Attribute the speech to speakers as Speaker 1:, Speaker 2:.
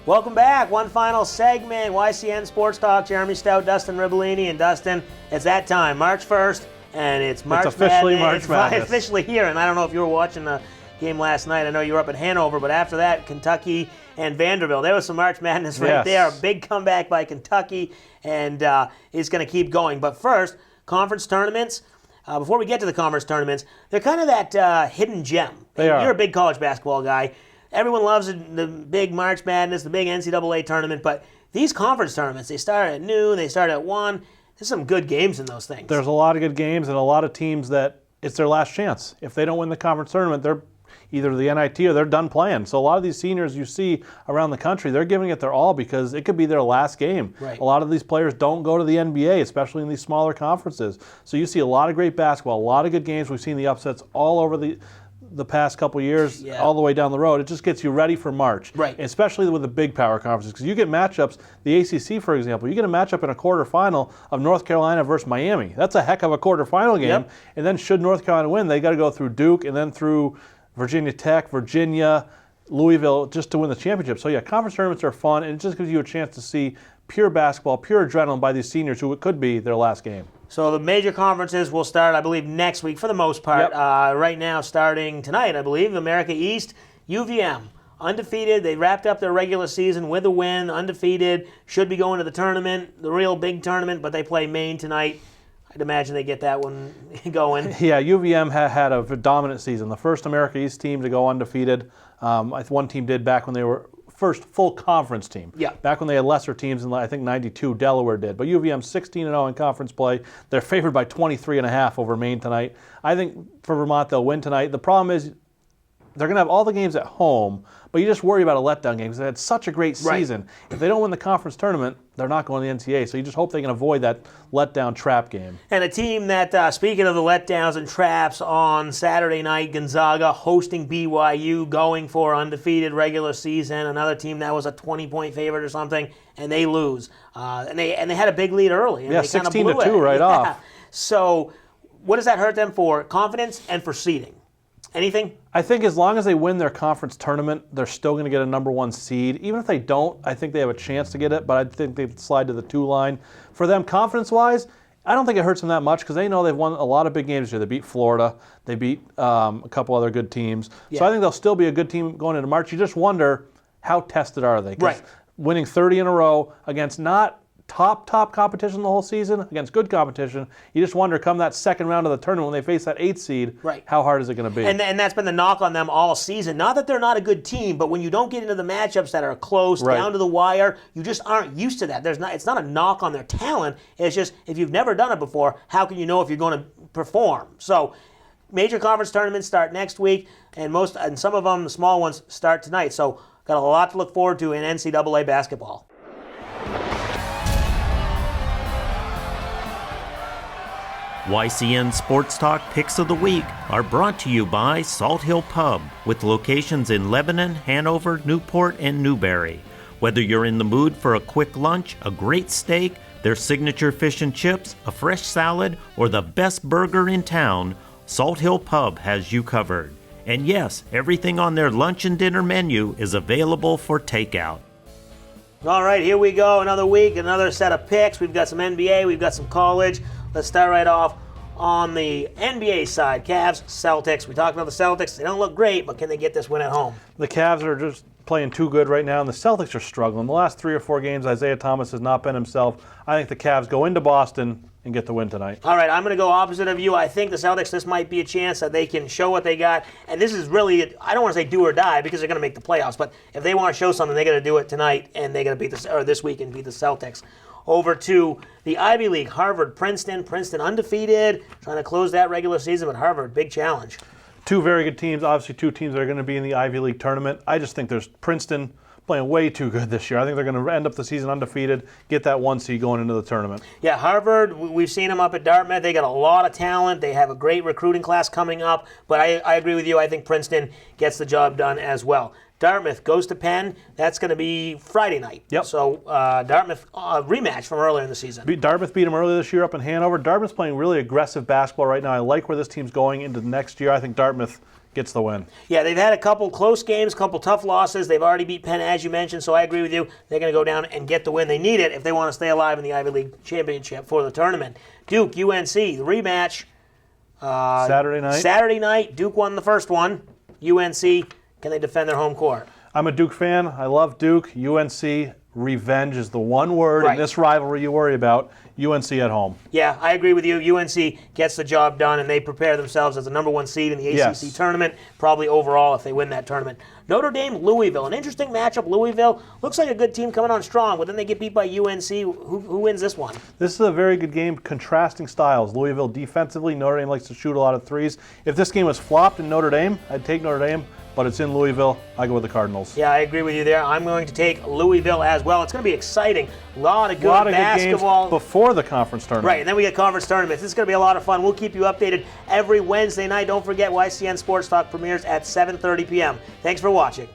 Speaker 1: Welcome back. One final segment. YCN Sports Talk. Jeremy Stout, Dustin Ribellini. And Dustin, it's that time. March 1st, and it's March
Speaker 2: It's officially
Speaker 1: Madness.
Speaker 2: March Madness.
Speaker 1: It's officially here, and I don't know if you were watching the game last night. I know you were up at Hanover, but after that, Kentucky and Vanderbilt. There was some March Madness right there. A big comeback by Kentucky, and it's going to keep going. But first, conference tournaments. Before we get to the conference tournaments, they're kind of that hidden gem.
Speaker 2: They are.
Speaker 1: You're a big college basketball guy. Everyone loves the big March Madness, the big NCAA tournament, but these conference tournaments, they start at noon, they start at 1. There's some good games in those things.
Speaker 2: There's a lot of good games and a lot of teams that it's their last chance. If they don't win the conference tournament, they're either the NIT or they're done playing. So a lot of these seniors you see around the country, they're giving it their all because it could be their last game.
Speaker 1: Right.
Speaker 2: A lot of these players don't go to the NBA, especially in these smaller conferences. So you see a lot of great basketball, a lot of good games. We've seen the upsets all over the past couple years, all the way down the road. It just gets you ready for March,
Speaker 1: right?
Speaker 2: Especially with the big power conferences, because you get matchups. The ACC, for example, you get a matchup in a quarterfinal of North Carolina versus Miami. That's a heck of a quarterfinal game.
Speaker 1: Yep.
Speaker 2: And then should North Carolina win, they got to go through Duke and then through Virginia Tech, Virginia, Louisville, just to win the championship. So yeah, conference tournaments are fun, and it just gives you a chance to see pure basketball, pure adrenaline by these seniors who it could be their last game.
Speaker 1: So the major conferences will start, I believe, next week for the most part.
Speaker 2: Yep.
Speaker 1: Right now, starting tonight, I believe, America East, UVM, undefeated. They wrapped up their regular season with a win, undefeated. Should be going to the tournament, the real big tournament, but they play Maine tonight. I'd imagine they get that one going.
Speaker 2: Yeah, UVM had a dominant season. The first America East team to go undefeated. One team did back when they were first full conference team.
Speaker 1: Yeah.
Speaker 2: Back when they had lesser teams, in I think 92, Delaware did. But UVM 16-0 in conference play. They're favored by 23.5 over Maine tonight. I think for Vermont they'll win tonight. The problem is they're going to have all the games at home, but you just worry about a letdown game because they had such a great season. Right. If they don't win the conference tournament, they're not going to the NCAA. So you just hope they can avoid that letdown trap game.
Speaker 1: And a team that, speaking of the letdowns and traps, on Saturday night, Gonzaga hosting BYU, going for undefeated regular season. Another team that was a 20-point favorite or something, and they lose. And they had a big lead early. And
Speaker 2: yeah,
Speaker 1: they
Speaker 2: 16-2 right off.
Speaker 1: So what does that hurt them for confidence and for seeding? Anything?
Speaker 2: I think as long as they win their conference tournament, they're still going to get a number 1 seed. Even if they don't, I think they have a chance to get it, but I think they'd slide to the 2 line. For them, confidence-wise, I don't think it hurts them that much because they know they've won a lot of big games here. They beat Florida. They beat a couple other good teams. Yeah. So I think they'll still be a good team going into March. You just wonder, how tested are they?
Speaker 1: Right.
Speaker 2: Winning 30 in a row against not top competition the whole season, against good competition, you just wonder, come that second round of the tournament when they face that 8th seed,
Speaker 1: right,
Speaker 2: how hard is it going to be?
Speaker 1: And that's been the knock on them all season. Not that they're not a good team, but when you don't get into the matchups that are close, down to the wire, you just aren't used to that. It's not a knock on their talent. It's just, if you've never done it before, how can you know if you're going to perform? So major conference tournaments start next week, and some of them, the small ones, start tonight. So got a lot to look forward to in NCAA basketball.
Speaker 3: YCN Sports Talk Picks of the Week are brought to you by Salt Hill Pub, with locations in Lebanon, Hanover, Newport, and Newberry. Whether you're in the mood for a quick lunch, a great steak, their signature fish and chips, a fresh salad, or the best burger in town, Salt Hill Pub has you covered. And yes, everything on their lunch and dinner menu is available for takeout.
Speaker 1: All right, here we go. Another week, another set of picks. We've got some NBA, we've got some college. Let's start right off on the NBA side. Cavs, Celtics. We talked about the Celtics. They don't look great, but can they get this win at home?
Speaker 2: The Cavs are just playing too good right now, and the Celtics are struggling. The last 3 or 4 games, Isaiah Thomas has not been himself. I think the Cavs go into Boston and get the win tonight.
Speaker 1: All right, I'm going to go opposite of you. I think the Celtics, this might be a chance that they can show what they got. And this is really, I don't want to say do or die because they're going to make the playoffs, but if they want to show something, they got to do it tonight, and they got to beat this week and beat the Celtics. Over to the Ivy League, Harvard, Princeton. Princeton undefeated, trying to close that regular season, but Harvard, big challenge.
Speaker 2: 2 very good teams, obviously 2 teams that are going to be in the Ivy League tournament. I just think there's Princeton playing way too good this year. I think they're going to end up the season undefeated, get that 1 seed going into the tournament.
Speaker 1: Yeah, Harvard, we've seen them up at Dartmouth. They got a lot of talent. They have a great recruiting class coming up, but I agree with you. I think Princeton gets the job done as well. Dartmouth goes to Penn. That's going to be Friday night.
Speaker 2: Yep.
Speaker 1: So Dartmouth rematch from earlier in the season.
Speaker 2: Dartmouth beat them earlier this year up in Hanover. Dartmouth's playing really aggressive basketball right now. I like where this team's going into the next year. I think Dartmouth gets the win.
Speaker 1: Yeah, they've had a couple close games, couple tough losses. They've already beat Penn, as you mentioned, so I agree with you. They're going to go down and get the win. They need it if they want to stay alive in the Ivy League Championship for the tournament. Duke, UNC, the rematch.
Speaker 2: Saturday night.
Speaker 1: Saturday night. Duke won the first one. UNC, can they defend their home court?
Speaker 2: I'm a Duke fan. I love Duke. UNC, revenge is the one word
Speaker 1: Right.
Speaker 2: in this rivalry you worry about. UNC at home.
Speaker 1: Yeah, I agree with you. UNC gets the job done, and they prepare themselves as the number 1 seed in the ACC tournament, probably overall if they win that tournament. Notre Dame, Louisville, an interesting matchup. Louisville looks like a good team coming on strong, but then they get beat by UNC. Who wins this one?
Speaker 2: This is a very good game, contrasting styles. Louisville defensively, Notre Dame likes to shoot a lot of threes. If this game was flopped in Notre Dame, I'd take Notre Dame, but it's in Louisville. I go with the Cardinals.
Speaker 1: Yeah, I agree with you there. I'm going to take Louisville as well. It's going to be exciting. A lot of good basketball.
Speaker 2: Good games before the conference tournament.
Speaker 1: Right, and then we get conference tournaments. This is going to be a lot of fun. We'll keep you updated every Wednesday night. Don't forget, YCN Sports Talk premieres at 7:30 p.m. Thanks for watching.